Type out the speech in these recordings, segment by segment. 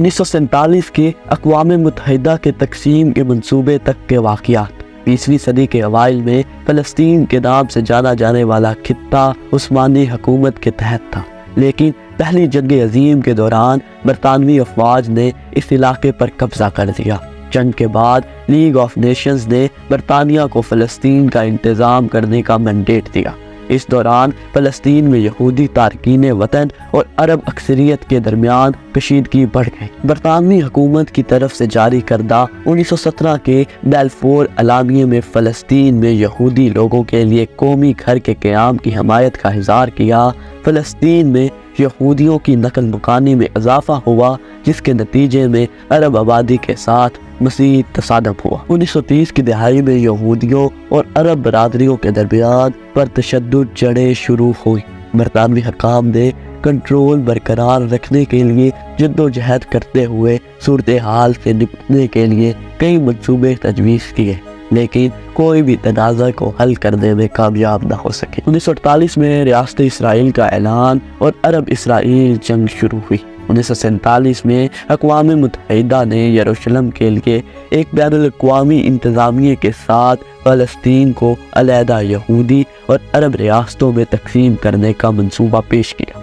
1947 کے اقوام متحدہ کے تقسیم کے منصوبے تک کے واقعات۔ 20ویں صدی کے اوائل میں فلسطین کے نام سے جانا جانے والا خطہ عثمانی حکومت کے تحت تھا، لیکن پہلی جنگ عظیم کے دوران برطانوی افواج نے اس علاقے پر قبضہ کر دیا۔ جنگ کے بعد لیگ آف نیشنز نے برطانیہ کو فلسطین کا انتظام کرنے کا مینڈیٹ دیا۔ اس دوران فلسطین میں یہودی تارکین وطن اور عرب اکثریت کے درمیان کشیدگی بڑھ گئی۔ برطانوی حکومت کی طرف سے جاری کردہ 1917 کے بیلفور اعلامیے میں فلسطین میں یہودی لوگوں کے لیے قومی گھر کے قیام کی حمایت کا اظہار کیا۔ فلسطین میں یہودیوں کی نقل مکانی میں اضافہ ہوا، جس کے نتیجے میں عرب آبادی کے ساتھ مزید تصادم ہوا۔ 1930 کی دہائی میں یہودیوں اور عرب برادریوں کے درمیان پرتشدد جڑیں شروع ہوئی۔ برطانوی حکام نے کنٹرول برقرار رکھنے کے لیے جدوجہد کرتے ہوئے صورتحال سے نپٹنے کے لیے کئی منصوبے تجویز کیے، لیکن کوئی بھی تنازع کو حل کرنے میں کامیاب نہ ہو سکے۔ 1948 میں ریاست اسرائیل کا اعلان اور عرب اسرائیل جنگ شروع ہوئی۔ 1947 میں اقوام متحدہ نے یروشلم کے لیے ایک بین الاقوامی انتظامیہ کے ساتھ فلسطین کو علیحدہ یہودی اور عرب ریاستوں میں تقسیم کرنے کا منصوبہ پیش کیا۔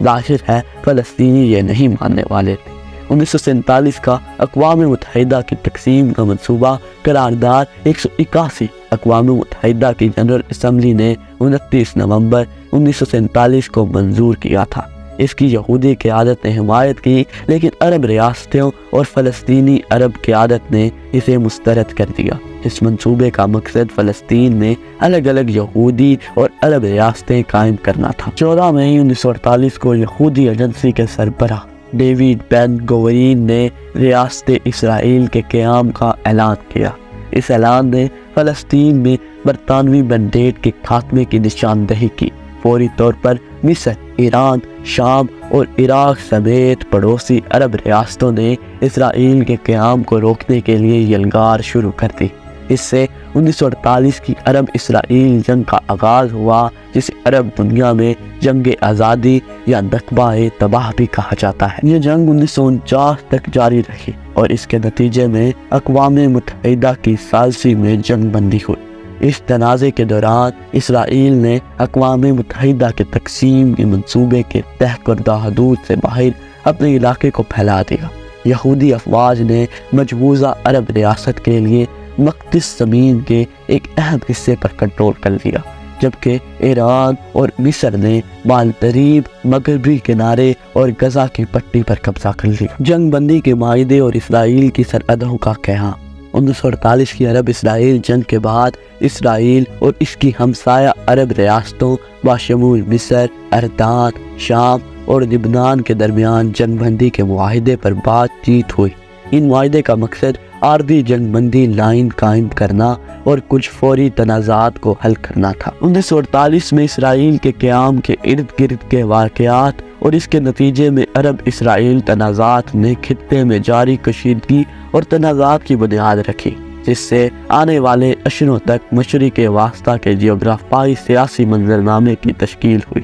ظاہر ہے فلسطینی یہ نہیں ماننے والے تھے۔ 1947 کا اقوام متحدہ کی تقسیم کا منصوبہ قرارداد 181 اقوام متحدہ کی جنرل اسمبلی نے 29 نومبر 1947 کو منظور کیا تھا۔ اس کی یہودی قیادت نے حمایت کی، لیکن عرب ریاستوں اور فلسطینی عرب قیادت نے اسے مسترد کر دیا۔ اس منصوبے کا مقصد فلسطین میں الگ الگ یہودی اور عرب ریاستیں قائم کرنا تھا۔ 14 مئی 1948 کو یہودی ایجنسی کے سربراہ ڈیوڈ بین گورین نے ریاست اسرائیل کے قیام کا اعلان کیا۔ اس اعلان نے فلسطین میں برطانوی مینڈیٹ کے خاتمے کی نشاندہی کی۔ فوری طور پر مصر، ایران، شام اور عراق سمیت پڑوسی عرب ریاستوں نے اسرائیل کے قیام کو روکنے کے لیے یلغار شروع کر دی۔ اس سے 1948 کی عرب اسرائیل جنگ کا آغاز ہوا، جسے عرب دنیا میں جنگ آزادی یا نکبہ تباہ بھی کہا جاتا ہے۔ یہ جنگ 1949 تک جاری رہی اور اس کے نتیجے میں اقوام متحدہ کی ثالثی میں جنگ بندی ہوئی۔ اس تنازع کے دوران اسرائیل نے اقوام متحدہ کے تقسیم کے منصوبے کے طے کردہ حدود سے باہر اپنے علاقے کو پھیلا دیا۔ یہودی افواج نے مجوزہ عرب ریاست کے لیے مقدس زمین کے ایک اہم حصے پر کنٹرول کر لیا، جبکہ ایران اور مصر نے بالتریب مغربی کنارے اور غزہ کی پٹی پر قبضہ کر لیا۔ جنگ بندی کے معاہدے اور اسرائیل کی سرحدوں کا قیام۔ 1948 کی عرب اسرائیل جنگ کے بعد اسرائیل اور اس کی ہمسایہ عرب ریاستوں بشمول مصر، اردن، شام اور لبنان کے درمیان جنگ بندی کے معاہدے پر بات چیت ہوئی۔ ان معاہدے کا مقصد عارضی جنگ بندی لائن قائم کرنا اور کچھ فوری تنازعات کو حل کرنا تھا۔ 1948 میں اسرائیل کے قیام کے ارد گرد کے واقعات اور اس کے نتیجے میں عرب اسرائیل تنازعات نے خطے میں جاری کشیدگی اور تنازعات کی بنیاد رکھی، جس سے آنے والے اشروں تک مشرق وسطیٰ کے جغرافیائی سیاسی منظرنامے کی تشکیل ہوئی۔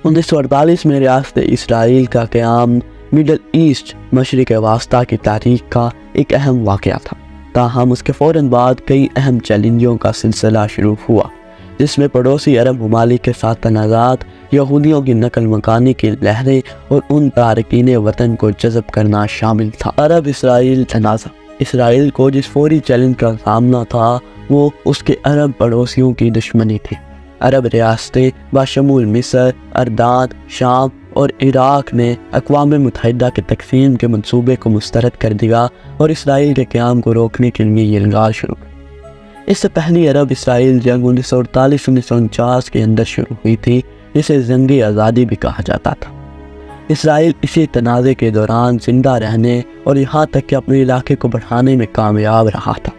1948 میں ریاست اسرائیل کا قیام مڈل ایسٹ مشرق وسطیٰ کی تاریخ کا ایک اہم واقعہ تھا، تاہم اس کے فوراً بعد کئی اہم چیلنجوں کا سلسلہ شروع ہوا، جس میں پڑوسی عرب ممالک کے ساتھ تنازعات، یہودیوں کی نقل مکانی کی لہریں اور ان تارکین وطن کو جذب کرنا شامل تھا۔ عرب اسرائیل تنازع۔ اسرائیل کو جس فوری چیلنج کا سامنا تھا وہ اس کے عرب پڑوسیوں کی دشمنی تھی۔ عرب ریاستیں بشمول مصر، اردن، شام اور عراق نے اقوام متحدہ کے تقسیم کے منصوبے کو مسترد کر دیا اور اسرائیل کے قیام کو روکنے کے لیے یلغار شروع کی۔ اس سے پہلی عرب اسرائیل جنگ 1948-1949 کے اندر شروع ہوئی تھی، جسے جنگ آزادی بھی کہا جاتا تھا۔ اسرائیل اسی تنازع کے دوران زندہ رہنے اور یہاں تک کہ اپنے علاقے کو بڑھانے میں کامیاب رہا تھا۔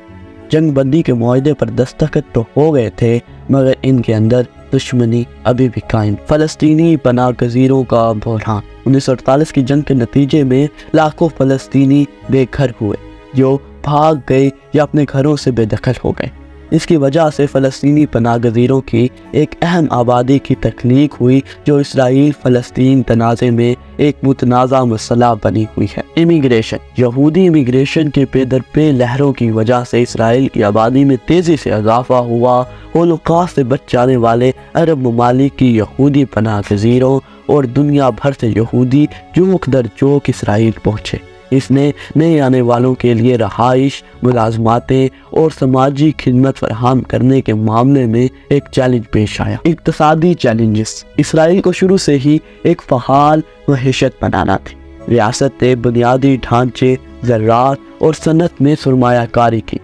جنگ بندی کے معاہدے پر دستخط تو ہو گئے تھے، مگر ان کے اندر دشمنی ابھی بھی قائم۔ فلسطینی پناہ گزینوں کا بحران۔ 1948 کی جنگ کے نتیجے میں لاکھوں فلسطینی بے گھر ہوئے، جو بھاگ گئے یا اپنے گھروں سے بے دخل ہو گئے۔ اس کی وجہ سے فلسطینی پناہ گزینوں کی ایک اہم آبادی کی تخلیق ہوئی جو اسرائیل فلسطین تنازع میں ایک متنازع مسئلہ بنی ہوئی ہے۔ امیگریشن، یہودی امیگریشن کے پے در پے لہروں کی وجہ سے اسرائیل کی آبادی میں تیزی سے اضافہ ہوا۔ ہولوکاسٹ سے بچ جانے والے عرب ممالک کی یہودی پناہ گزینوں اور دنیا بھر سے یہودی جوک در جوک اسرائیل پہنچے۔ اس نے نئے آنے والوں کے لیے رہائش، ملازماتیں اور سماجی خدمت فراہم کرنے کے معاملے میں ایک چیلنج پیش آیا۔ اقتصادی چیلنجز، اسرائیل کو شروع سے ہی ایک فعال معیشت بنانا تھی۔ ریاست نے بنیادی ڈھانچے، زراعت اور صنعت میں سرمایہ کاری کی،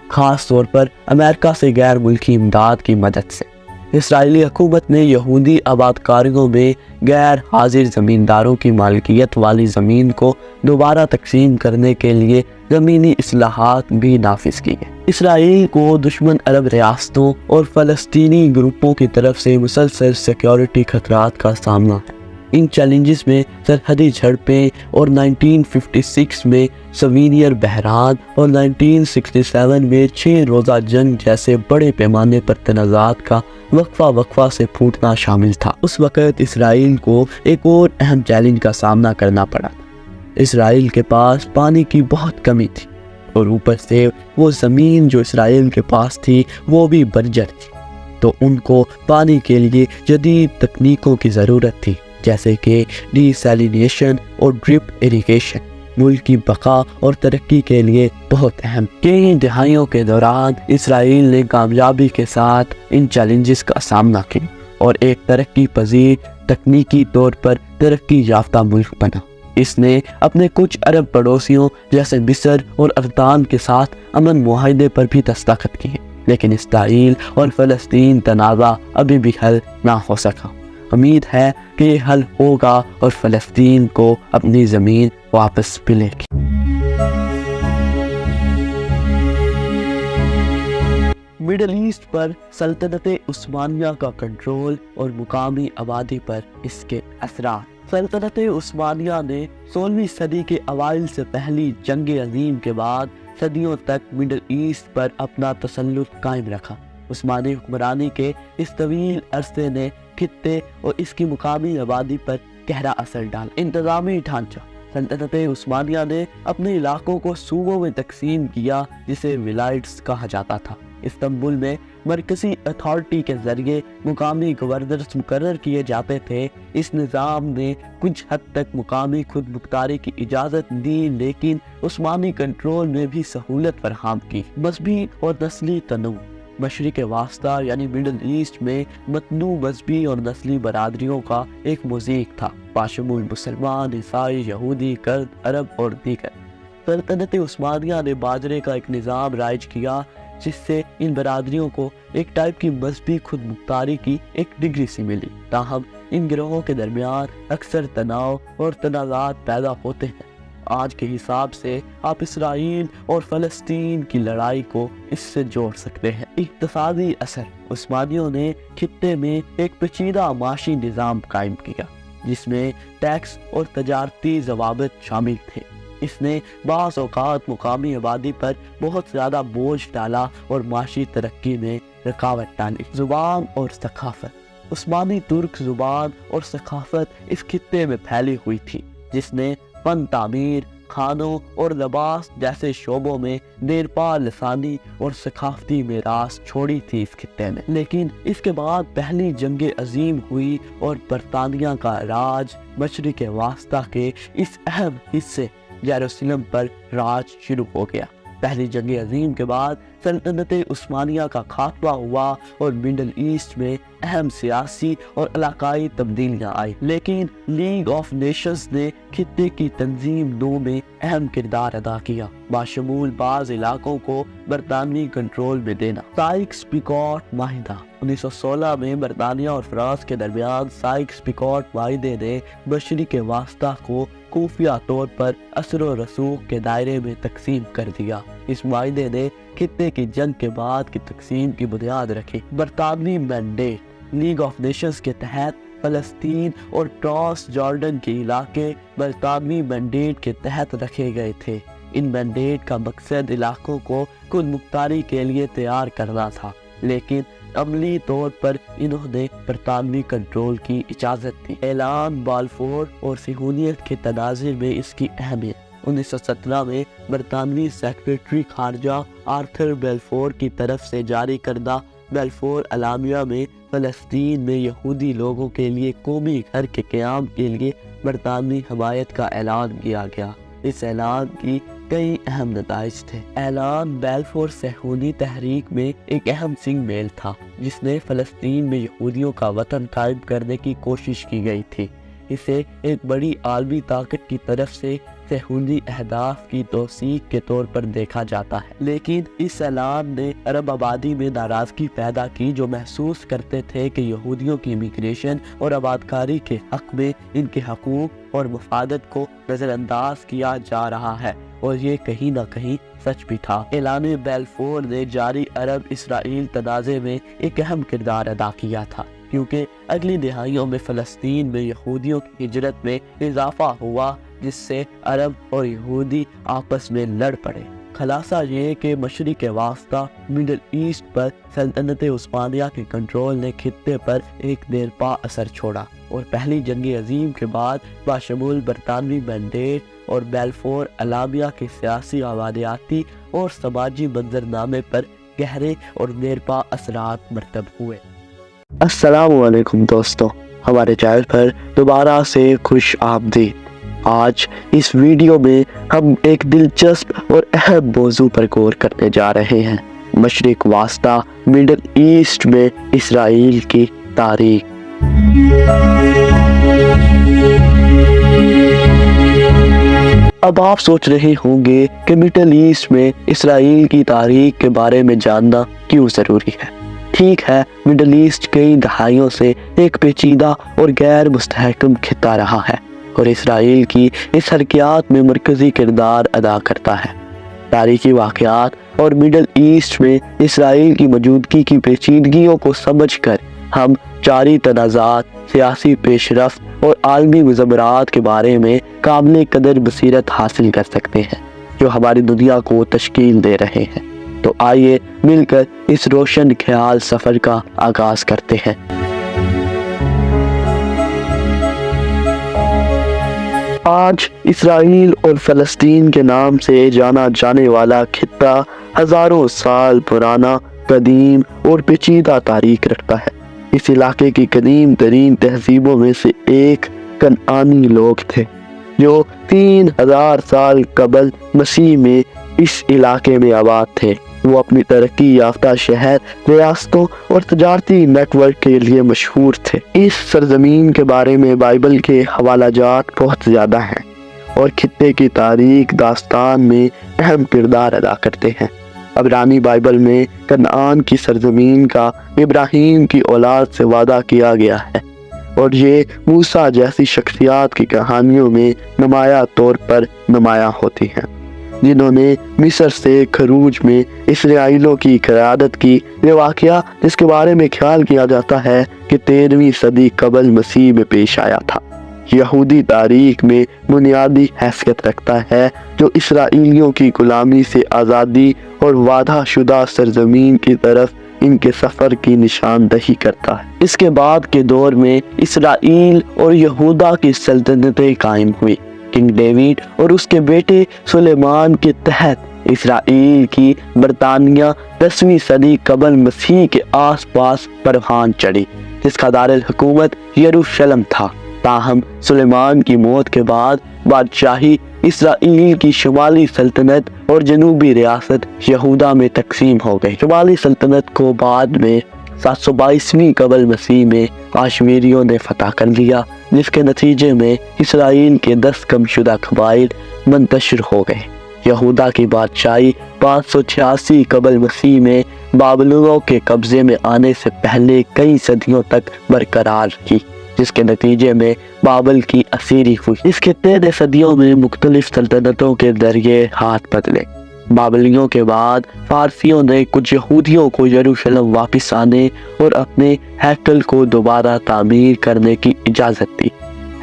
خاص طور پر امریکہ سے غیر ملکی امداد کی مدد سے۔ اسرائیلی حکومت نے یہودی آبادکاریوں میں غیر حاضر زمینداروں کی مالکیت والی زمین کو دوبارہ تقسیم کرنے کے لیے زمینی اصلاحات بھی نافذ کی گئی۔ اسرائیل کو دشمن عرب ریاستوں اور فلسطینی گروپوں کی طرف سے مسلسل سیکیورٹی خطرات کا سامنا ہے۔ ان چیلنجز میں سرحدی جھڑپیں اور 1956 میں سوینئر بحران اور 1967 میں 6 روزہ جنگ جیسے بڑے پیمانے پر تنازعات کا وقفہ سے پھوٹنا شامل تھا۔ اس وقت اسرائیل کو ایک اور اہم چیلنج کا سامنا کرنا پڑا تھا۔ اسرائیل کے پاس پانی کی بہت کمی تھی اور اوپر سے وہ زمین جو اسرائیل کے پاس تھی وہ بھی بنجر تھی، تو ان کو پانی کے لیے جدید تکنیکوں کی ضرورت تھی، جیسے کہ ڈی سیلینیشن اور ڈرپ اریگیشن، ملک کی بقا اور ترقی کے لیے بہت اہم۔ کئی دہائیوں کے دوران اسرائیل نے کامیابی کے ساتھ ان چیلنجز کا سامنا کیا اور ایک ترقی پذیر، تکنیکی طور پر ترقی یافتہ ملک بنا۔ اس نے اپنے کچھ عرب پڑوسیوں جیسے مصر اور اردن کے ساتھ امن معاہدے پر بھی دستخط کیے، لیکن اسرائیل اور فلسطین تنازع ابھی بھی حل نہ ہو سکا۔ امید ہے کہ یہ حل ہوگا اور فلسطین کو اپنی زمین واپس ملے گی۔ مڈل ایسٹ پر سلطنت عثمانیہ کا کنٹرول اور مقامی آبادی پر اس کے اثرات۔ سلطنت عثمانیہ نے 16ویں صدی کے اوائل سے پہلی جنگ عظیم کے بعد صدیوں تک مڈل ایسٹ پر اپنا تسلط قائم رکھا۔ عثمانی حکمرانی کے اس طویل عرصے نے خطے اور اس کی مقامی آبادی پر گہرا اثر ڈالا۔ انتظامی ڈھانچہ، سلطنت عثمانیہ نے اپنے علاقوں کو صوبوں میں تقسیم کیا جسے ولایتس کہا جاتا تھا۔ استنبول میں مرکزی اتھارٹی کے ذریعے مقامی گورنرز مقرر کیے جاتے تھے۔ اس نظام نے کچھ حد تک مقامی خود مختاری کی اجازت دی، لیکن عثمانی کنٹرول میں بھی سہولت فراہم کی۔ مذہبی اور نسلی تنوع، مشرق وسطیٰ یعنی مڈل ایسٹ میں متنوع مذہبی اور نسلی برادریوں کا ایک موزیک تھا، باشمول مسلمان، عیسائی، یہودی، کرد، عرب اور دیگر۔ سلطنت عثمانیہ نے باجرے کا ایک نظام رائج کیا جس سے ان برادریوں کو ایک ٹائپ کی مذہبی خود مختاری کی ایک ڈگری سی ملی، تاہم ان گروہوں کے درمیان اکثر تناؤ اور تنازعات پیدا ہوتے ہیں۔ آج کے حساب سے آپ اسرائیل اور فلسطین کی لڑائی کو اس سے جوڑ سکتے ہیں۔ اقتصادی اثر، عثمانیوں نے خطے میں ایک پیچیدہ معاشی نظام قائم کیا جس میں ٹیکس اور تجارتی ضوابط شامل تھے۔ اس نے بعض اوقات مقامی آبادی پر بہت زیادہ بوجھ ڈالا اور معاشی ترقی میں رکاوٹ ڈالی۔ زبان اور ثقافت، عثمانی ترک زبان اور ثقافت اس خطے میں پھیلی ہوئی تھی جس نے فن تعمیر، کھانوں اور لباس جیسے شعبوں میں دیرپا لسانی اور ثقافتی میراث چھوڑی تھی اس خطے میں۔ لیکن اس کے بعد پہلی جنگ عظیم ہوئی اور برطانیہ کا راج مشرق وسطیٰ کے اس اہم حصے یروشلم پر راج شروع ہو گیا۔ پہلی جنگ عظیم کے بعد سلطنت عثمانیہ کا خاتمہ ہوا اور مڈل ایسٹ میں اہم سیاسی اور علاقائی تبدیلیاں آئی، لیکن لیگ آف نیشنز نے خطے کی تنظیم نو میں اہم کردار ادا کیا، باشمول بعض علاقوں کو برطانوی کنٹرول میں دینا۔ سائکس پیکوٹ معاہدہ، 1916 میں برطانیہ اور فرانس کے درمیان سائکس پیکوٹ معاہدے نے مشرق وسطیٰ کو خفیہ طور پر اثر و رسوخ کے دائرے میں تقسیم کر دیا۔ اس معاہدے نے خطے کی جنگ کے بعد کی تقسیم کی بنیاد رکھی۔ برطانوی مینڈیٹ، لیگ آف نیشنز کے تحت فلسطین اور ٹرانس جارڈن کے علاقے برطانوی مینڈیٹ کے تحت رکھے گئے تھے۔ ان مینڈیٹ کا مقصد علاقوں کو خود مختاری کے لیے تیار کرنا تھا، لیکن عملی طور پر انہوں نے برطانوی کنٹرول کی اجازت دی۔ اعلان بالفور اور صہیونیت کے تناظر میں اس کی اہمیت۔ 1917 میں برطانوی سیکریٹری خارجہ آرتھر بیلفور کی طرف سے جاری کردہ بیلفور اعلامیہ میں فلسطین میں یہودی لوگوں کے لیے قومی گھر کے قیام کے لیے برطانوی حمایت کا اعلان کیا گیا۔ اس اعلان کی کئی اہم نتائج تھے۔ اعلان بیلفور صہیونی تحریک میں ایک اہم سنگ میل تھا، جس نے فلسطین میں یہودیوں کا وطن قائم کرنے کی کوشش کی گئی تھی۔ اسے ایک بڑی عالمی طاقت کی طرف سے صہیونی اہداف کی توثیق کے طور پر دیکھا جاتا ہے، لیکن اس اعلان نے عرب آبادی میں ناراضگی پیدا کی، جو محسوس کرتے تھے کہ یہودیوں کی امیگریشن اور آبادکاری کے حق میں ان کے حقوق اور مفادات کو نظر انداز کیا جا رہا ہے، اور یہ کہیں نہ کہیں سچ بھی تھا۔ اعلان بیلفور نے جاری عرب اسرائیل تنازع میں ایک اہم کردار ادا کیا تھا، کیونکہ اگلی دہائیوں میں فلسطین میں یہودیوں کی ہجرت میں اضافہ ہوا، جس سے عرب اور یہودی آپس میں لڑ پڑے۔ خلاصہ یہ کہ مشرق وسطیٰ مڈل ایسٹ پر سلطنت عثمانیہ کے کنٹرول نے خطے پر ایک دیرپا اثر چھوڑا، اور پہلی جنگ عظیم کے بعد بشمول برطانوی مینڈیٹ اور بیلفور اعلامیہ کے سیاسی، آبادیاتی اور سماجی منظرنامے پر گہرے اور دیرپا اثرات مرتب ہوئے۔ السلام علیکم دوستو، ہمارے چینل پر دوبارہ سے خوش آمدید۔ آج اس ویڈیو میں ہم ایک دلچسپ اور اہم موضوع پر غور کرنے جا رہے ہیں: مشرق وسطیٰ مڈل ایسٹ میں اسرائیل کی تاریخ۔ اب آپ سوچ رہے ہوں گے کہ مڈل ایسٹ میں اسرائیل کی تاریخ کے بارے میں جاننا کیوں ضروری ہے؟ ٹھیک ہے، مڈل ایسٹ کئی دہائیوں سے ایک پیچیدہ اور غیر مستحکم خطہ رہا ہے، اور اسرائیل کی اس حرکیات میں مرکزی کردار ادا کرتا ہے۔ تاریخی واقعات اور مڈل ایسٹ میں اسرائیل کی موجودگی کی پیچیدگیوں کو سمجھ کر ہم جاری تنازعات، سیاسی پیش رفت اور عالمی مضمرات کے بارے میں قابل قدر بصیرت حاصل کر سکتے ہیں، جو ہماری دنیا کو تشکیل دے رہے ہیں۔ تو آئیے مل کر اس روشن خیال سفر کا آغاز کرتے ہیں۔ آج اسرائیل اور فلسطین کے نام سے جانا جانے والا خطہ ہزاروں سال پرانا، قدیم اور پیچیدہ تاریخ رکھتا ہے۔ اس علاقے کی قدیم ترین تہذیبوں میں سے ایک کنعانی لوگ تھے، جو 3000 سال قبل مسیح میں اس علاقے میں آباد تھے۔ وہ اپنی ترقی یافتہ شہر، ریاستوں اور تجارتی نیٹ ورک کے لیے مشہور تھے۔ اس سرزمین کے بارے میں بائبل کے حوالہ جات بہت زیادہ ہیں، اور خطے کی تاریخ داستان میں اہم کردار ادا کرتے ہیں۔ عبرانی بائبل میں کنعان کی سرزمین کا ابراہیم کی اولاد سے وعدہ کیا گیا ہے، اور یہ موسیٰ جیسی شخصیات کی کہانیوں میں نمایاں طور پر نمایاں ہوتی ہیں، جنہوں نے مصر سے خروج میں اسرائیلیوں کی قیادت کی۔ یہ واقعہ، جس کے بارے میں خیال کیا جاتا ہے کہ 13ویں صدی قبل مسیح میں پیش آیا تھا، یہودی تاریخ میں بنیادی حیثیت رکھتا ہے، جو اسرائیلیوں کی غلامی سے آزادی اور وعدہ شدہ سرزمین کی طرف ان کے سفر کی نشاندہی کرتا ہے۔ اس کے بعد کے دور میں اسرائیل اور یہودا کی سلطنتیں قائم ہوئی۔ کنگ ڈیوڈ اور اس کے بیٹے سلیمان کے تحت اسرائیل کی برطانیہ 10ویں صدی قبل مسیح کے آس پاس پروان چڑھی، جس کا دارالحکومت یروشلم تھا۔ تاہم سلیمان کی موت کے بعد بادشاہی اسرائیل کی شمالی سلطنت اور جنوبی ریاست یہودا میں تقسیم ہو گئی۔ شمالی سلطنت کو بعد میں 722 قبل مسیح میں آشوریوں نے فتح کر لیا، جس کے نتیجے میں اسرائیل کے 10 گم شدہ قبائل منتشر ہو گئے۔ یہودا کی بادشاہی 586 قبل مسیح میں بابلوں کے قبضے میں آنے سے پہلے کئی صدیوں تک برقرار رہی، جس کے نتیجے میں بابل کی اسیری ہوئی۔ اس خطے نے صدیوں میں مختلف سلطنتوں کے ذریعے ہاتھ بدلے۔ بابلیوں کے بعد فارسیوں نے کچھ یہودیوں کو یروشلم واپس آنے اور اپنے ہیکل کو دوبارہ تعمیر کرنے کی اجازت دی۔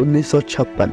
1956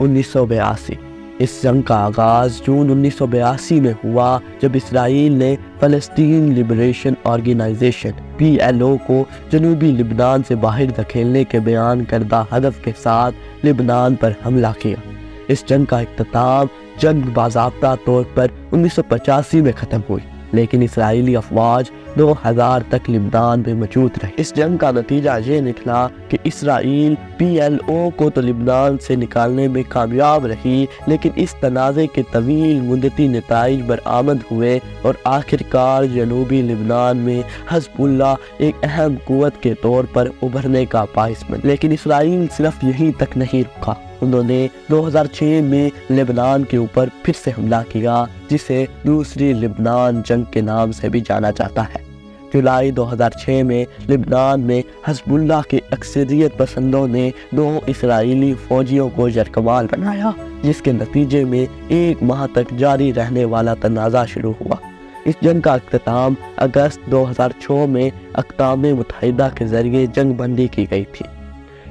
1982। اس جنگ کا آغاز جون 1982 میں ہوا جب اسرائیل نے فلسطین لبریشن آرگنائزیشن PLO کو جنوبی لبنان سے باہر دھکیلنے کے بیان کردہ ہدف کے ساتھ لبنان پر حملہ کیا۔ اس جنگ کا اختتام جنگ باضابطہ طور پر 1985 میں ختم ہوئی، لیکن اسرائیلی افواج 2000 تک لبنان میں موجود رہی۔ اس جنگ کا نتیجہ یہ نکلا کہ اسرائیل PLO کو تو لبنان سے نکالنے میں کامیاب رہی، لیکن اس تنازع کے طویل مدتی نتائج برآمد ہوئے اور آخرکار جنوبی لبنان میں حزب اللہ ایک اہم قوت کے طور پر ابھرنے کا باعث بنا۔ لیکن اسرائیل صرف یہیں تک نہیں رکا، انہوں نے 2006 میں لبنان کے اوپر پھر سے حملہ کیا، جسے دوسری لبنان جنگ کے نام سے بھی جانا جاتا ہے۔ جولائی 2006 میں لبنان میں حزب اللہ کے اکثریت پسندوں نے 2 اسرائیلی فوجیوں کو یرغمال بنایا، جس کے نتیجے میں 1 ماہ تک جاری رہنے والا تنازع شروع ہوا۔ اس جنگ کا اختتام اگست 2006 میں اقوام متحدہ کے ذریعے جنگ بندی کی گئی تھی۔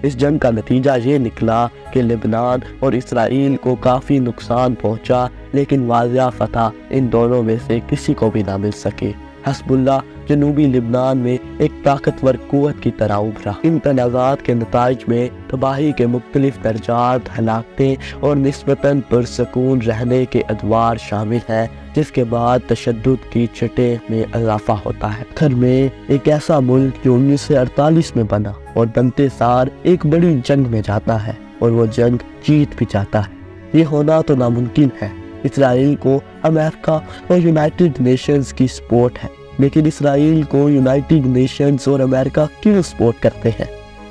اس جنگ کا نتیجہ یہ نکلا کہ لبنان اور اسرائیل کو کافی نقصان پہنچا، لیکن واضح فتح ان دونوں میں سے کسی کو بھی نہ مل سکی۔ حزب اللہ جنوبی لبنان میں ایک طاقتور قوت کی طرح ابھرا۔ ان تنازعات کے نتائج میں تباہی کے مختلف درجات، ہلاکتیں اور نسبتاً پرسکون رہنے کے ادوار شامل ہیں، جس کے بعد تشدد کی چھٹے میں اضافہ ہوتا ہے۔ آخر میں ایک ایسا ملک جو 1948 میں بنا اور بنتے سار ایک بڑی جنگ میں جاتا ہے اور وہ جنگ جیت بھی جاتا ہے۔ یہ ہونا تو ناممکن ہے۔ اسرائیل کو امریکہ اور یونائٹڈ نیشنز کی سپورٹ ہے، لیکن اسرائیل کو یونائٹڈ نیشنز اور امریکہ کیوں سپورٹ کرتے ہیں؟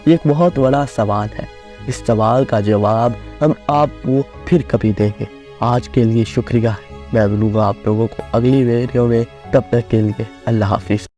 یہ ایک بہت بڑا سوال ہے۔ اس سوال کا جواب ہم آپ کو پھر کبھی دیں گے۔ آج کے لیے شکریہ، میں ملوں گا آپ لوگوں کو اگلی ویڈیو میں، تب تک کے لیے اللہ حافظ۔